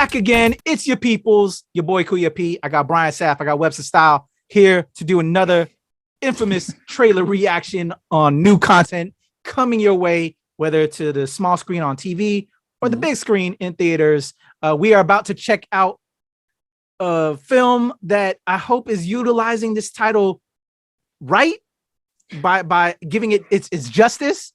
back again. It's your peoples, your boy Kuya P. I got Brian Sapp, I got Webster Style here to do another infamous trailer reaction on new content coming your way, whether to the small screen on TV or the big screen in theaters. We are about to check out a film that I hope is utilizing this title right by giving it its justice.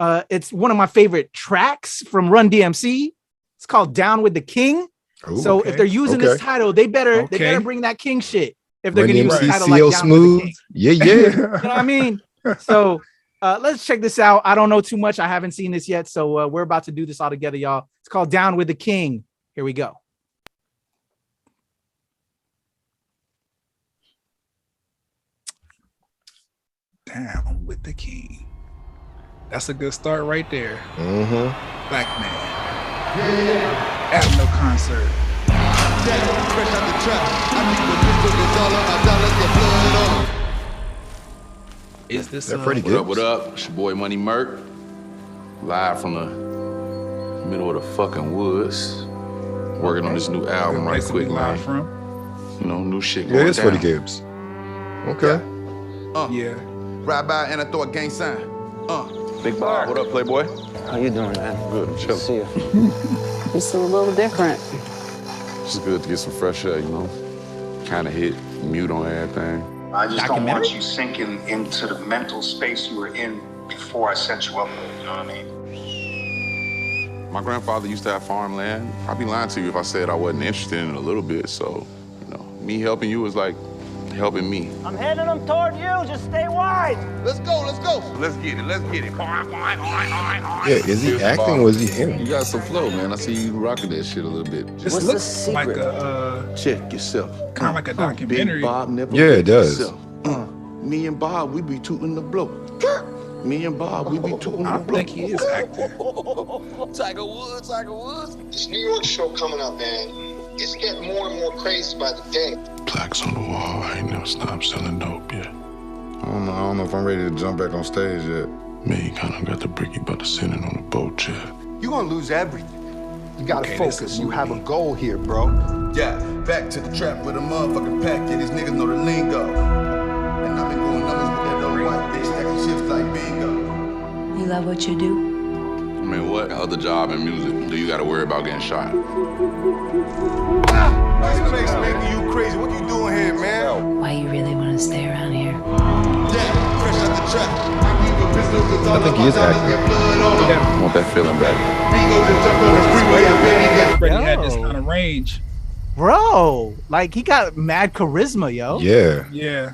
It's one of my favorite tracks from Run DMC. It's called Down with the King. Ooh, so if they're using this title, they better bring that King shit. If they're gonna use the title like Down with the King. Yeah. You know what I mean? So let's check this out. I don't know too much. I haven't seen this yet. So we're about to do this all together, y'all. It's called Down with the King. Here we go. Down with the King. That's a good start right there. Black man. At no concert. Is this pretty good? What up? It's your boy Money Merc. Live from the middle of the fucking woods. Working on this new album right quick, man. You know, new shit going down. Yeah, it's Freddie Gibbs. Okay. Yeah. Ride by and I throw a gang sign. Big bar. What up, Playboy? How you doing, man? Good, I'm chilling. See you. You seem a little different. It's good to get some fresh air, you know? Kind of hit mute on everything. I just don't want you sinking into the mental space you were in before I set you up. You know what I mean? My grandfather used to have farmland. I'd be lying to you if I said I wasn't interested in it a little bit. So, you know, me helping you is like helping me. I'm heading them toward you. Just stay wide. Let's go, let's go. Let's get it, let's get it. Yeah, is he acting or was he him? You got some flow, man. I see you rocking that shit a little bit. This What's the looks secret? like a Check yourself. kind of like a documentary. Big Bob never Yeah, it does. yourself. Me and Bob, we be tooting the blow. Me and Bob, we be tooting I the blow. think he is acting. Tiger Woods, Tiger Woods. This New York show coming up, man, it's getting more and more crazy by the day. Plaques on the wall, I ain't never stopped selling dope yet. I don't know if I'm ready to jump back on stage yet. Man, you kinda got the bricky about to sitting on the boat chair. You're gonna lose everything. You gotta Okay, this focus. is You have a movie. goal here, bro. Yeah, back to the trap with a motherfucking pack. Yeah, these niggas know the lingo. And I've been going numbers with that old white bitch that can shift like bingo. You love what you do? I mean, what other job in music do you gotta worry about getting shot? This place making you crazy. What you doing here, man? Why you really want to stay around here? Yeah, fresh out the trap. I think he is acting. Want that feeling back. Freddie had this kind of range. Bro, like he got mad charisma, yo. Yeah. Yeah.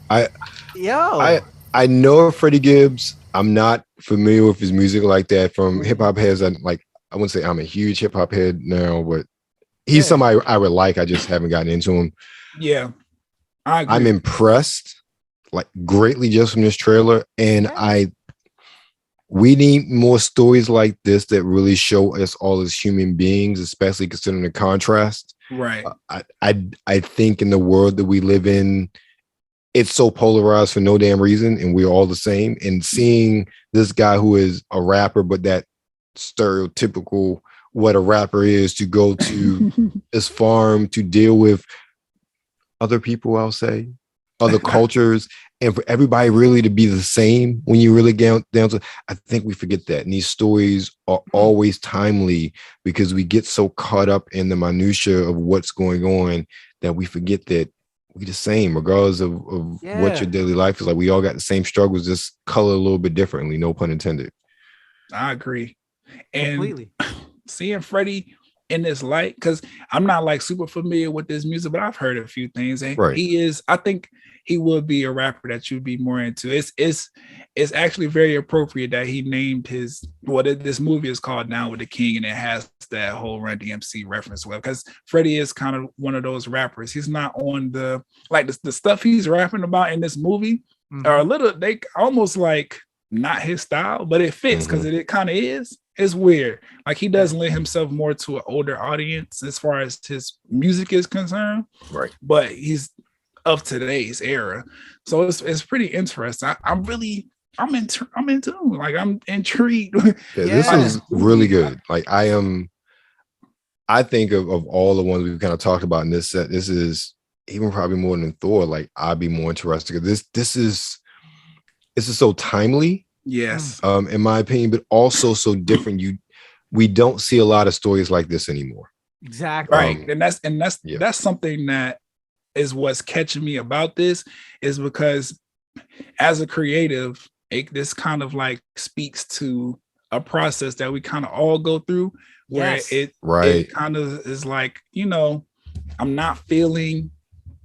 I know Freddie Gibbs. I'm not familiar with his music like that from hip hop heads. I wouldn't say I'm a huge hip hop head now, but he's somebody I would like. I just haven't gotten into him. Yeah. I agree. I'm impressed, like greatly, just from this trailer. And we need more stories like this that really show us all as human beings, especially considering the contrast. Right. I think in the world that we live in, it's so polarized for no damn reason, and we're all the same. And seeing this guy who is a rapper, but that stereotypical what a rapper is, to go to this farm to deal with other people, I'll say, other cultures, and for everybody really to be the same when you really get down to, I think we forget that. And these stories are always timely because we get so caught up in the minutia of what's going on that we forget that we the same, regardless of what your daily life is like. We all got the same struggles, just color a little bit differently, no pun intended. I agree. And Completely. Seeing Freddie in this light, because I'm not like super familiar with this music, but I've heard a few things. And he is, I think he would be a rapper that you'd be more into. It's actually very appropriate that he named his, this movie is called Down with the King, and it has that whole Run DMC reference well, because Freddie is kind of one of those rappers. He's not on the, like the stuff he's rapping about in this movie are a little, they almost like not his style, but it fits because it kind of is. It's weird. Like he does lend himself more to an older audience as far as his music is concerned. Right. But he's of today's era. So it's pretty interesting. I'm into him. Like I'm intrigued. This is really good. Like I am I think of all the ones we've kind of talked about in this set, this is even probably more than Thor. Like, I'd be more interested because this is so timely. Yes. In my opinion, but also so different. We don't see a lot of stories like this anymore. Exactly. Right. And that's something that is what's catching me about this, is because as a creative, this kind of like speaks to a process that we kind of all go through, where it kind of is like, you know, I'm not feeling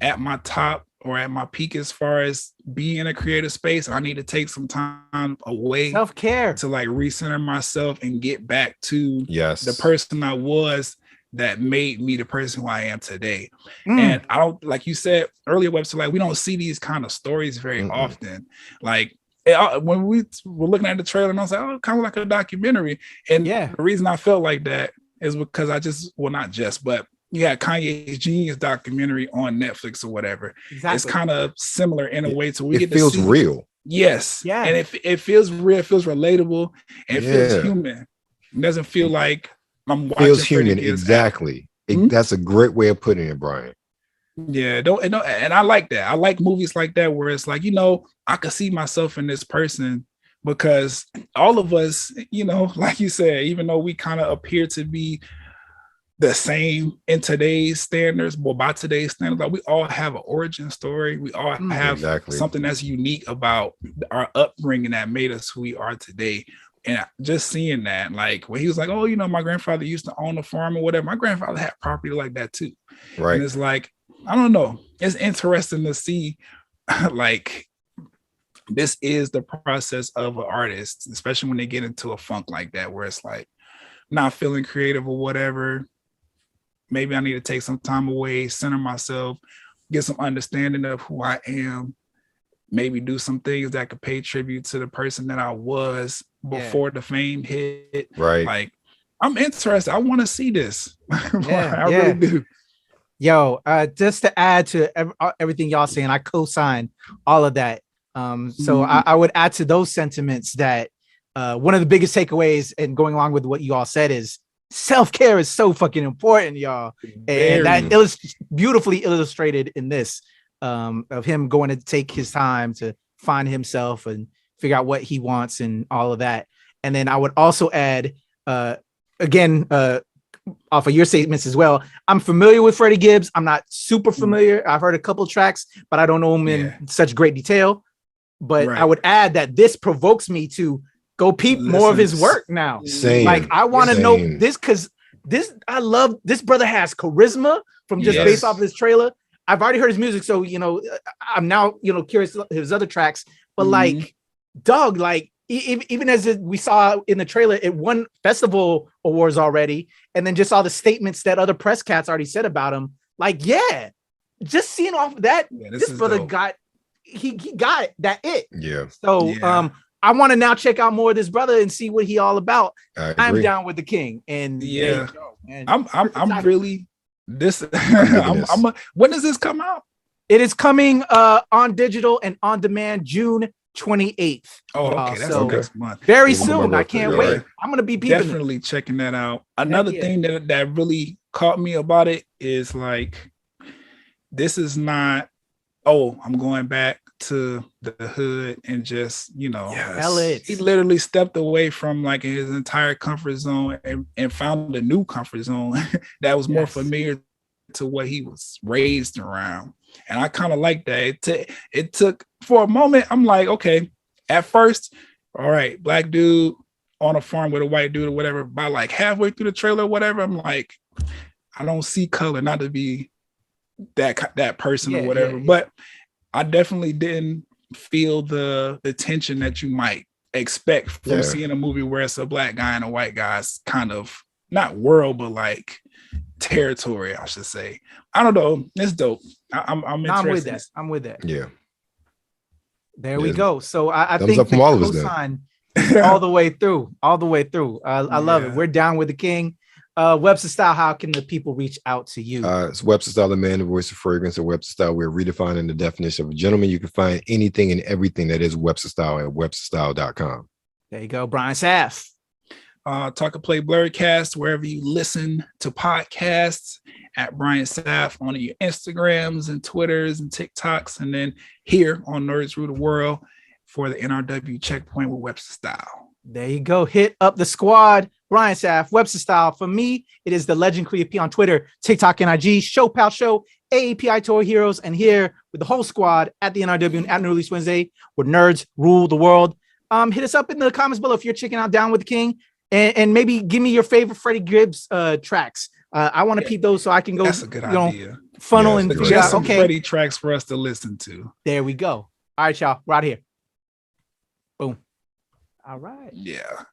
at my top or at my peak as far as being in a creative space. I need to take some time away, self-care, to like recenter myself and get back to the person I was that made me the person who I am today. And I don't, like you said earlier, Webster, like we don't see these kind of stories very often. Like when we were looking at the trailer, and I was like, oh, kind of like a documentary. And the reason I felt like that is because but you had Kanye's Genius documentary on Netflix or whatever. Exactly. It's kind of similar in a way to we get to feels see real. Yes. Yeah. And it feels real, it feels relatable, and it feels human. It doesn't feel like I'm watching. Feels human, exactly. That's a great way of putting it, Brian. Yeah, and I like that. I like movies like that where it's like, you know, I could see myself in this person, because all of us, you know, like you said, even though we kind of appear to be the same in today's standards, but by today's standards, like we all have an origin story. We all have something that's unique about our upbringing that made us who we are today. And just seeing that, like when he was like, oh, you know, my grandfather used to own a farm or whatever. My grandfather had property like that too. Right. And it's like, I don't know. It's interesting to see, like, this is the process of an artist, especially when they get into a funk like that, where it's like not feeling creative or whatever. Maybe I need to take some time away, center myself, get some understanding of who I am, maybe do some things that could pay tribute to the person that I was before the fame hit. Right. Like, I'm interested. I want to see this. I really do. Yo, just to add to everything y'all saying, I co-sign all of that. So I would add to those sentiments that one of the biggest takeaways, and going along with what you all said, is self-care is so fucking important, y'all. And that is beautifully illustrated in this, of him going to take his time to find himself and figure out what he wants and all of that. And then I would also add, again, off of your statements as well, I'm familiar with Freddie Gibbs. I'm not super familiar. I've heard a couple tracks, but I don't know him in such great detail. But I would add that this provokes me to go peep more of his work now. Same. Like, I want to know this, because I love this brother has charisma from just based off this trailer. I've already heard his music, so you know, I'm now, you know, curious his other tracks. But like, dog, like even as we saw in the trailer, it won festival awards already, and then just all the statements that other press cats already said about him. Like, just seeing off of that, this brother dope. got it. Yeah. So I want to now check out more of this brother and see what he all about. I'm down with the king. And I'm really this. When does this come out? It is coming on digital and on demand June 28th. Oh, okay. That's next month. Very soon. I can't wait. Right. I'm gonna be definitely checking that out. Another thing that really caught me about it is like, this is not, I'm going back to the hood and just, you know, he literally stepped away from like his entire comfort zone and found a new comfort zone that was more familiar to what he was raised around. And I kind of like that. It took for a moment. I'm like, okay, at first, all right, black dude on a farm with a white dude or whatever. By like halfway through the trailer or whatever, I'm like, I don't see color, not to be that person or whatever. But I definitely didn't feel the tension that you might expect from seeing a movie where it's a black guy and a white guy's kind of not world, but like territory, I should say. I don't know. It's dope. I'm interested. I'm with that. Yeah. There we go. So I think the cosign all the way through. I love it. We're down with the king. Webster Style, how can the people reach out to you? It's Webster Style, the man, the voice of fragrance. At Webster Style, we're redefining the definition of a gentleman. You can find anything and everything that is Webster Style at websterstyle.com. There you go. Brian Sass. Talk and Play Blurcast, wherever you listen to podcasts, at Brian Saff on your Instagrams and Twitters and TikToks, and then here on Nerds Rule the World for the NRW Checkpoint with Webster Style. There you go. Hit up the squad. Brian Saff, Webster Style. For me, it is the Legend Clea P on Twitter, TikTok, and IG, Show Pal Show, AAPI Tour Heroes, and here with the whole squad at the NRW and at New Release Wednesday, where nerds rule the world. Hit us up in the comments below if you're checking out Down with the King, and maybe give me your favorite Freddie Gibbs tracks. I want to peep those so I can go. That's a good idea. Funnel and figure out. Okay, Freddie tracks for us to listen to. There we go. All right, y'all. We're out here. Boom. All right. Yeah.